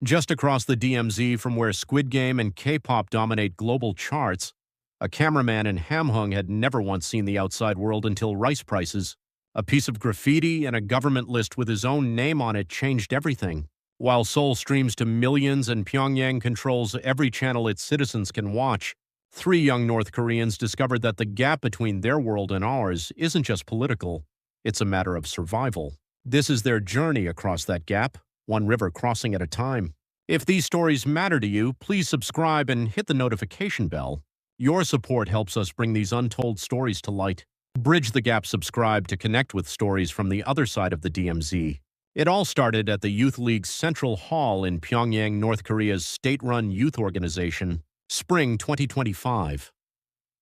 Just across the DMZ from where Squid Game and K-pop dominate global charts, a cameraman in Hamhung had never once seen the outside world until rice prices. A piece of graffiti and a government list with his own name on it changed everything. While Seoul streams to millions and Pyongyang controls every channel its citizens can watch, three young North Koreans discovered that the gap between their world and ours isn't just political, it's a matter of survival. This is their journey across that gap, one river crossing at a time. If these stories matter to you, please subscribe and hit the notification bell. Your support helps us bring these untold stories to light. Bridge the Gap subscribe to connect with stories from the other side of the DMZ. It all started at the Youth League's Central Hall in Pyongyang, North Korea's state-run youth organization, Spring 2025.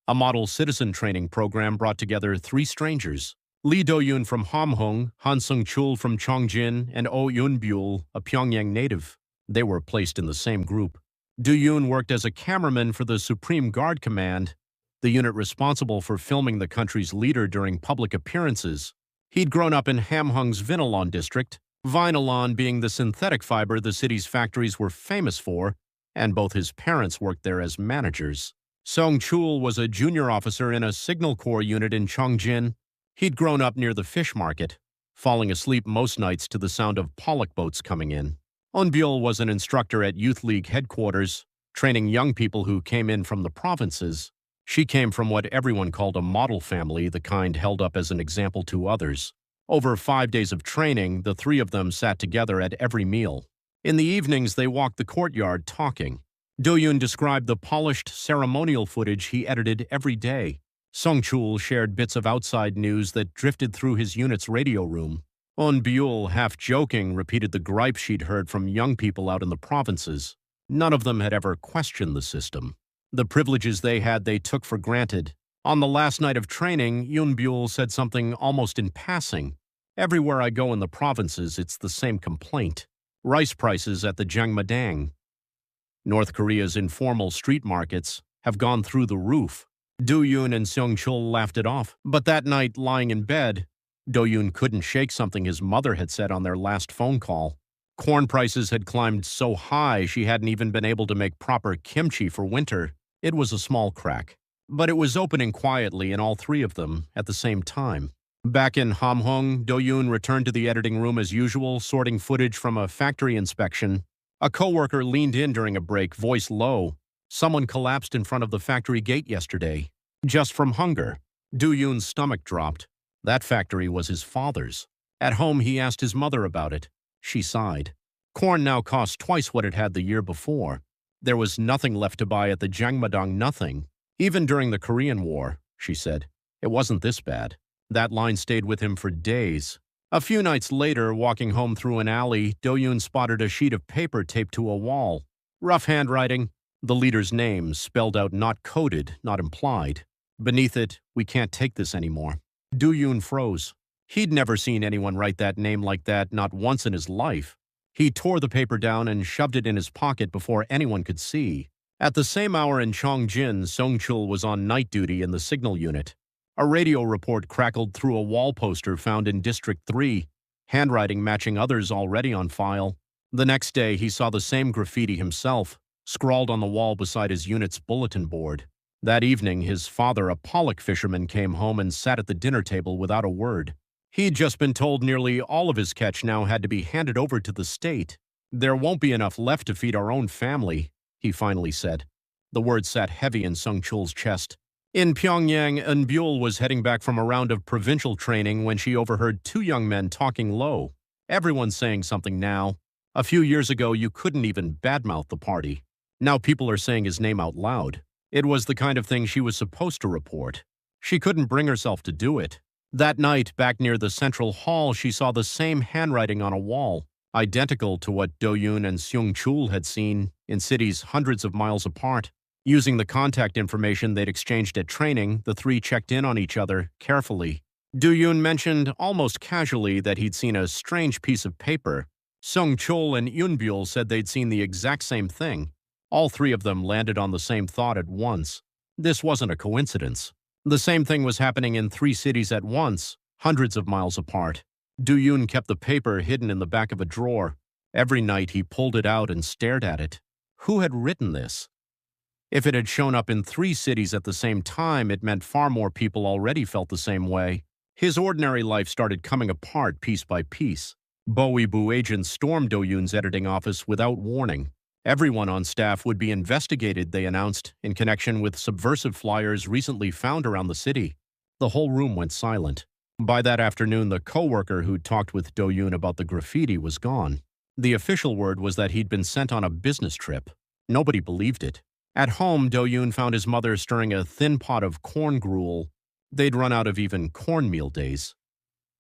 A model citizen training program brought together three strangers: Lee Do-yoon from Hamhung, Han Sung-chul from Chongjin, and Oh Yoon-byul, a Pyongyang native. They were placed in the same group. Do-yoon worked as a cameraman for the Supreme Guard Command, the unit responsible for filming the country's leader during public appearances. He'd grown up in Hamhung's Vinalon district, Vinalon being the synthetic fiber the city's factories were famous for, and both his parents worked there as managers. Sung-chul was a junior officer in a Signal Corps unit in Chongjin. He'd grown up near the fish market, falling asleep most nights to the sound of pollock boats coming in. Eun-byul was an instructor at Youth League headquarters, training young people who came in from the provinces. She came from what everyone called a model family, the kind held up as an example to others. Over 5 days of training, the three of them sat together at every meal. In the evenings, they walked the courtyard talking. Do-yoon described the polished ceremonial footage he edited every day. Sung-chul shared bits of outside news that drifted through his unit's radio room. Eun-byul, half joking, repeated the gripes she'd heard from young people out in the provinces. None of them had ever questioned the system. The privileges they had they took for granted. On the last night of training, Eun-byul said something almost in passing. "Everywhere I go in the provinces, it's the same complaint. Rice prices at the Jangmadang. North Korea's informal street markets have gone through the roof." Do-yoon and Sung-chul laughed it off. But that night, lying in bed, Do-yoon couldn't shake something his mother had said on their last phone call. Corn prices had climbed so high she hadn't even been able to make proper kimchi for winter. It was a small crack, but it was opening quietly in all three of them at the same time. Back in Hamhung, Do-yoon returned to the editing room as usual, sorting footage from a factory inspection. A coworker leaned in during a break, voice low. "Someone collapsed in front of the factory gate yesterday, just from hunger." Do-yoon's stomach dropped. That factory was his father's. At home, he asked his mother about it. She sighed. Corn now cost twice what it had the year before. There was nothing left to buy at the Jangmadang, nothing. Even during the Korean War, she said. It wasn't this bad. That line stayed with him for days. A few nights later, walking home through an alley, Do-yoon spotted a sheet of paper taped to a wall. Rough handwriting, the leader's name spelled out, not coded, not implied. Beneath it, "We can't take this anymore." Do-yoon froze. He'd never seen anyone write that name like that, not once in his life. He tore the paper down and shoved it in his pocket before anyone could see. At the same hour in Chongjin, Sung-chul was on night duty in the signal unit. A radio report crackled through a wall poster found in District 3, handwriting matching others already on file. The next day, he saw the same graffiti himself, scrawled on the wall beside his unit's bulletin board. That evening, his father, a pollock fisherman, came home and sat at the dinner table without a word. He'd just been told nearly all of his catch now had to be handed over to the state. "There won't be enough left to feed our own family," he finally said. The words sat heavy in Sung-chul's chest. In Pyongyang, Eun-byul was heading back from a round of provincial training when she overheard two young men talking low. Everyone's saying something now. A few years ago, you couldn't even badmouth the party. Now people are saying his name out loud. It was the kind of thing she was supposed to report. She couldn't bring herself to do it. That night, back near the Central Hall, she saw the same handwriting on a wall, identical to what Do-yoon and Sung-chul had seen in cities hundreds of miles apart. Using the contact information they'd exchanged at training, the three checked in on each other carefully. Do-yoon mentioned almost casually that he'd seen a strange piece of paper. Sung-chul and Eun-byul said they'd seen the exact same thing. All three of them landed on the same thought at once. This wasn't a coincidence. The same thing was happening in 3 cities at once, hundreds of miles apart. Do-yoon kept the paper hidden in the back of a drawer. Every night he pulled it out and stared at it. Who had written this? If it had shown up in 3 cities at the same time, it meant far more people already felt the same way. His ordinary life started coming apart piece by piece. Bowibu agents stormed Do-yoon's editing office without warning. Everyone on staff would be investigated, they announced, in connection with subversive flyers recently found around the city. The whole room went silent. By that afternoon, the co-worker who'd talked with Do-yoon about the graffiti was gone. The official word was that he'd been sent on a business trip. Nobody believed it. At home, Do-yoon found his mother stirring a thin pot of corn gruel. They'd run out of even cornmeal days.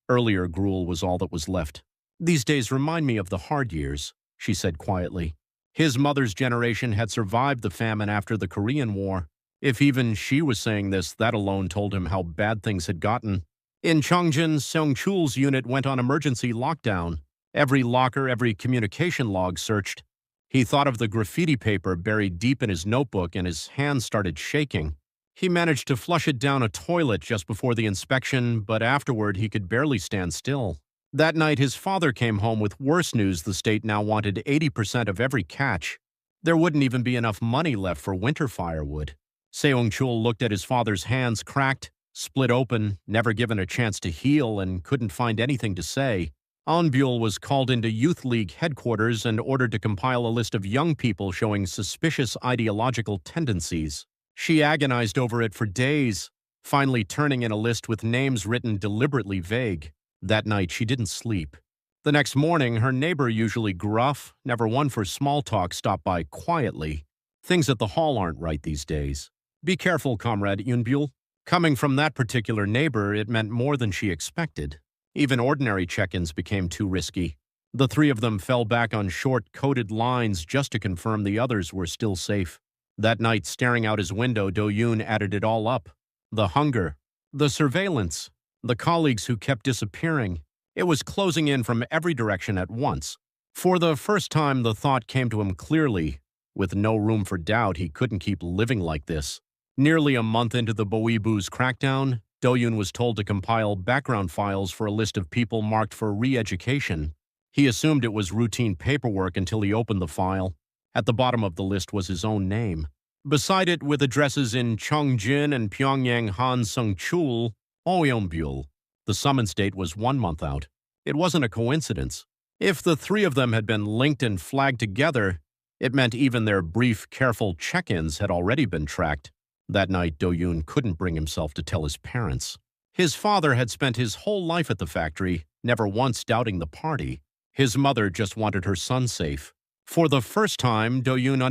Earlier gruel was all that was left. "These days remind me of the hard years," she said quietly. His mother's generation had survived the famine after the Korean War. If even she was saying this, that alone told him how bad things had gotten. In Chongjin, Seong-chul's unit went on emergency lockdown. Every locker, every communication log searched. He thought of the graffiti paper buried deep in his notebook, and his hands started shaking. He managed to flush it down a toilet just before the inspection, but afterward he could barely stand still. That night, his father came home with worse news. The state now wanted 80% of every catch. There wouldn't even be enough money left for winter firewood. Seong-chul looked at his father's hands, cracked, split open, never given a chance to heal, and couldn't find anything to say. Eunbyul was called into Youth League headquarters and ordered to compile a list of young people showing suspicious ideological tendencies. She agonized over it for days, finally turning in a list with names written deliberately vague. That night, she didn't sleep. The next morning, her neighbor, usually gruff, never one for small talk, stopped by quietly. "Things at the hall aren't right these days. Be careful, Comrade Eunbyul." Coming from that particular neighbor, it meant more than she expected. Even ordinary check-ins became too risky. The 3 of them fell back on short, coded lines just to confirm the others were still safe. That night, staring out his window, Do-yoon added it all up. The hunger, the surveillance, the colleagues who kept disappearing. It was closing in from every direction at once. For the first time, the thought came to him clearly. With no room for doubt, he couldn't keep living like this. Nearly a month into the Bowibu's crackdown, Do-yoon was told to compile background files for a list of people marked for re-education. He assumed it was routine paperwork until he opened the file. At the bottom of the list was his own name. Beside it, with addresses in Chongjin and Pyongyang, Han Seong-chul, Eunbyul. The summons date was 1 month out. It wasn't a coincidence. If the 3 of them had been linked and flagged together, it meant even their brief, careful check-ins had already been tracked. That night, Do-yoon couldn't bring himself to tell his parents. His father had spent his whole life at the factory, never once doubting the party. His mother just wanted her son safe. For the first time, Do-yoon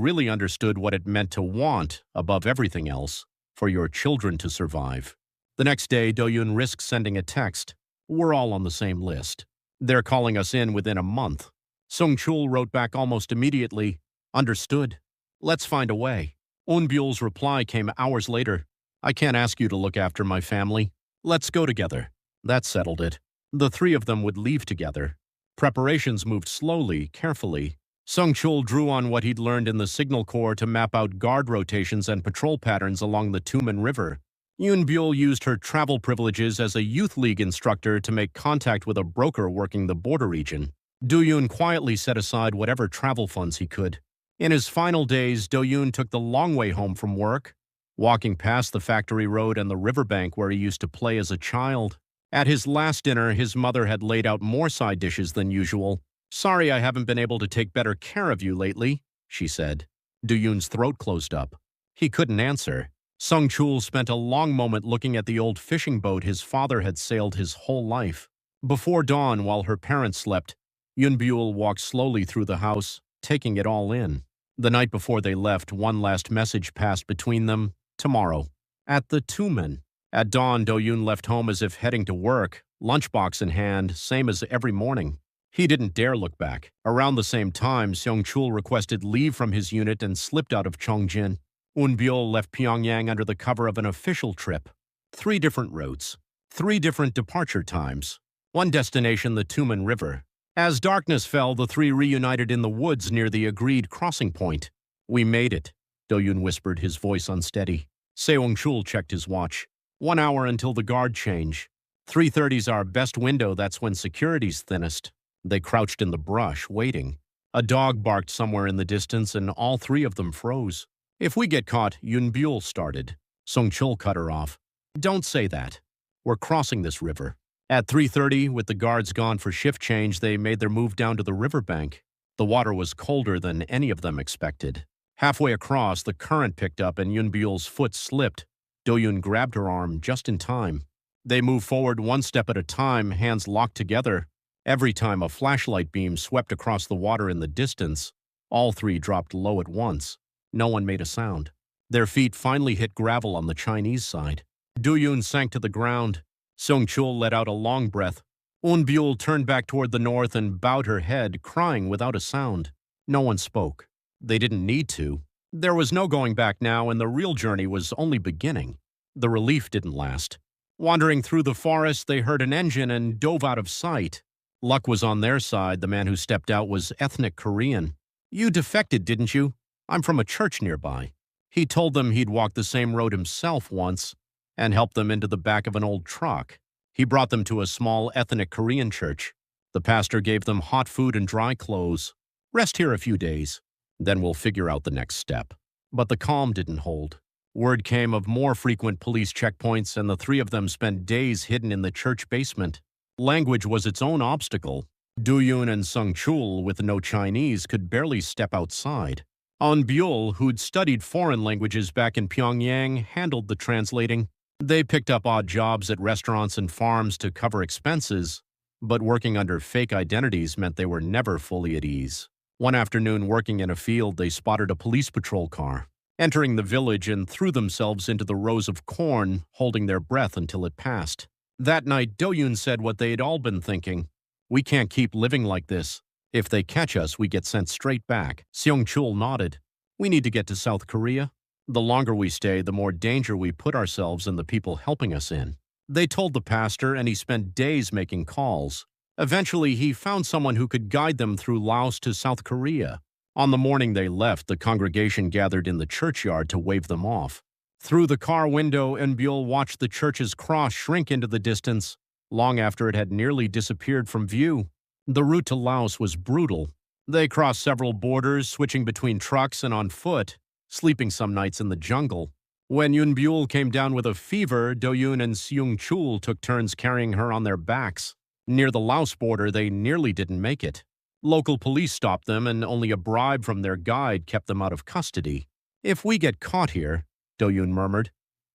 really understood what it meant to want, above everything else, for your children to survive. The next day, Do-yoon risked sending a text. "We're all on the same list. They're calling us in within a month." Seong-chul wrote back almost immediately, "Understood. Let's find a way." Eunbyul's reply came hours later. "I can't ask you to look after my family. Let's go together." That settled it. The 3 of them would leave together. Preparations moved slowly, carefully. Seong-chul drew on what he'd learned in the Signal Corps to map out guard rotations and patrol patterns along the Tumen River. Eunbyul used her travel privileges as a youth league instructor to make contact with a broker working the border region. Do-yoon quietly set aside whatever travel funds he could. In his final days, Do-yoon took the long way home from work, walking past the factory road and the riverbank where he used to play as a child. At his last dinner, his mother had laid out more side dishes than usual. "Sorry I haven't been able to take better care of you lately," she said. Do-yoon's throat closed up. He couldn't answer. Seong-chul spent a long moment looking at the old fishing boat his father had sailed his whole life. Before dawn, while her parents slept, Eunbyul walked slowly through the house, taking it all in. The night before they left, one last message passed between them: "Tomorrow, at the Tumen." At dawn, Do-yoon left home as if heading to work, lunchbox in hand, same as every morning. He didn't dare look back. Around the same time, Seong-chul requested leave from his unit and slipped out of Chongjin. Eunbyul left Pyongyang under the cover of an official trip. 3 different routes, 3 different departure times. One destination, the Tumen River. As darkness fell, the 3 reunited in the woods near the agreed crossing point. "We made it," Do-yoon whispered, his voice unsteady. Seong-chul checked his watch. 1 hour until the guard change. 3:30's our best window, that's when security's thinnest. They crouched in the brush, waiting. A dog barked somewhere in the distance, and all three of them froze. If we get caught, Yunbyul started. Sung-chul cut her off. Don't say that. We're crossing this river. At 3:30, with the guards gone for shift change, they made their move down to the riverbank. The water was colder than any of them expected. Halfway across, the current picked up and Yunbyul's foot slipped. Do-yoon grabbed her arm just in time. They moved forward one step at a time, hands locked together. Every time a flashlight beam swept across the water in the distance, all three dropped low at once. No one made a sound. Their feet finally hit gravel on the Chinese side. Do-yoon sank to the ground. Sung-chul let out a long breath. Eun-byul turned back toward the north and bowed her head, crying without a sound. No one spoke. They didn't need to. There was no going back now, and the real journey was only beginning. The relief didn't last. Wandering through the forest, they heard an engine and dove out of sight. Luck was on their side. The man who stepped out was ethnic Korean. You defected, didn't you? I'm from a church nearby. He told them he'd walked the same road himself once and helped them into the back of an old truck. He brought them to a small ethnic Korean church. The pastor gave them hot food and dry clothes. Rest here a few days. Then we'll figure out the next step. But the calm didn't hold. Word came of more frequent police checkpoints, and the three of them spent days hidden in the church basement. Language was its own obstacle. Do-yoon and Sung-chul, with no Chinese, could barely step outside. Eun-byul, who'd studied foreign languages back in Pyongyang, handled the translating. They picked up odd jobs at restaurants and farms to cover expenses, but working under fake identities meant they were never fully at ease. One afternoon, working in a field, they spotted a police patrol car, entering the village, and threw themselves into the rows of corn, holding their breath until it passed. That night, Do-yoon said what they'd all been thinking. We can't keep living like this. If they catch us, we get sent straight back. Sung-chul nodded. We need to get to South Korea. The longer we stay, the more danger we put ourselves and the people helping us in. They told the pastor, and he spent days making calls. Eventually, he found someone who could guide them through Laos to South Korea. On the morning they left, the congregation gathered in the churchyard to wave them off. Through the car window, Eun-byul watched the church's cross shrink into the distance, long after it had nearly disappeared from view. The route to Laos was brutal. They crossed several borders, switching between trucks and on foot, sleeping some nights in the jungle. When Eun-byul came down with a fever, Do-yoon and Sung-chul took turns carrying her on their backs. Near the Laos border, they nearly didn't make it. Local police stopped them, and only a bribe from their guide kept them out of custody. If we get caught here, Do-yoon murmured,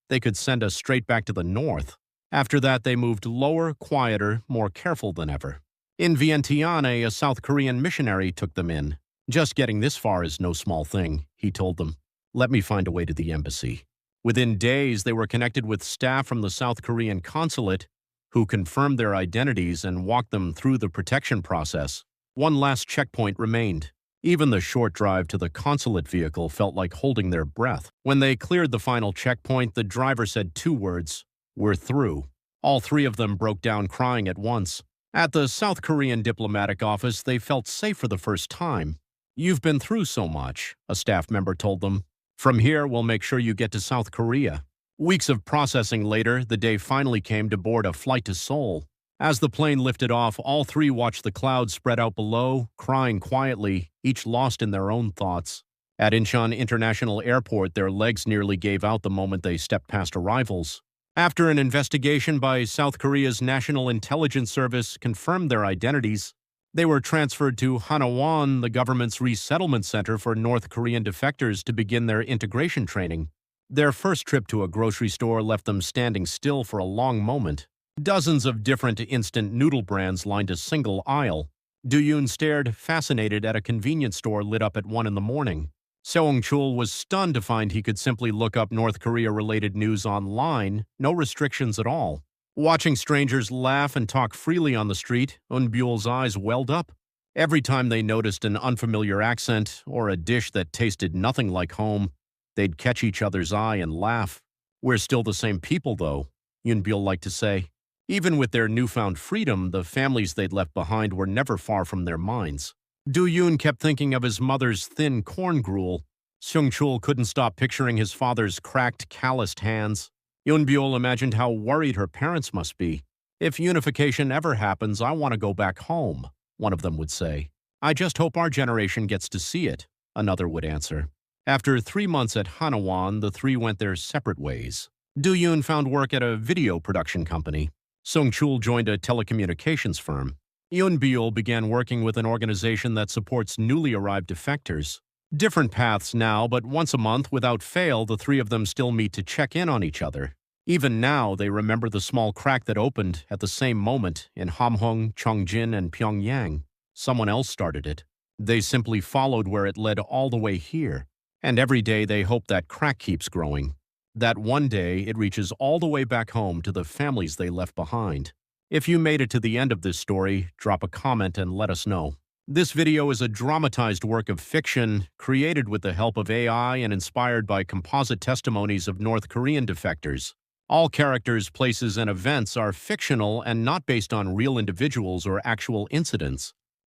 they could send us straight back to the north. After that, they moved lower, quieter, more careful than ever. In Vientiane, a South Korean missionary took them in. Just getting this far is no small thing, he told them. Let me find a way to the embassy. Within days, they were connected with staff from the South Korean consulate, who confirmed their identities and walked them through the protection process. One last checkpoint remained. Even the short drive to the consulate vehicle felt like holding their breath. When they cleared the final checkpoint, the driver said 2 words, "We're through." All three of them broke down crying at once. At the South Korean diplomatic office, they felt safe for the first time. You've been through so much, a staff member told them. From here, we'll make sure you get to South Korea. Weeks of processing later, the day finally came to board a flight to Seoul. As the plane lifted off, all three watched the clouds spread out below, crying quietly, each lost in their own thoughts. At Incheon International Airport, their legs nearly gave out the moment they stepped past arrivals. After an investigation by South Korea's National Intelligence Service confirmed their identities, they were transferred to Hanwon, the government's resettlement center for North Korean defectors, to begin their integration training. Their first trip to a grocery store left them standing still for a long moment. Dozens of different instant noodle brands lined a single aisle. Do-yoon stared, fascinated, at a convenience store lit up at 1 in the morning. Sung-chul was stunned to find he could simply look up North Korea-related news online, no restrictions at all. Watching strangers laugh and talk freely on the street, Eun-byul's eyes welled up. Every time they noticed an unfamiliar accent or a dish that tasted nothing like home, they'd catch each other's eye and laugh. We're still the same people, though, Eun-byul liked to say. Even with their newfound freedom, the families they'd left behind were never far from their minds. Do-yoon kept thinking of his mother's thin corn gruel. Sung-chul couldn't stop picturing his father's cracked, calloused hands. Eun-byul imagined how worried her parents must be. If unification ever happens, I want to go back home. one of them would say. I just hope our generation gets to see it, another would answer. After 3 months at Hanawan, the three went their separate ways. Do-yoon found work at a video production company. Sung-chul joined a telecommunications firm. Yoon-biul began working with an organization that supports newly arrived defectors. Different paths now, but once a month, without fail, the three of them still meet to check in on each other. Even now, they remember the small crack that opened at the same moment in Hamhung, Chongjin, and Pyongyang. Someone else started it. They simply followed where it led all the way here. And every day they hope that crack keeps growing. That one day it reaches all the way back home to the families they left behind. If you made it to the end of this story, drop a comment and let us know. This video is a dramatized work of fiction created with the help of AI and inspired by composite testimonies of North Korean defectors. All characters, places, and events are fictional and not based on real individuals or actual incidents.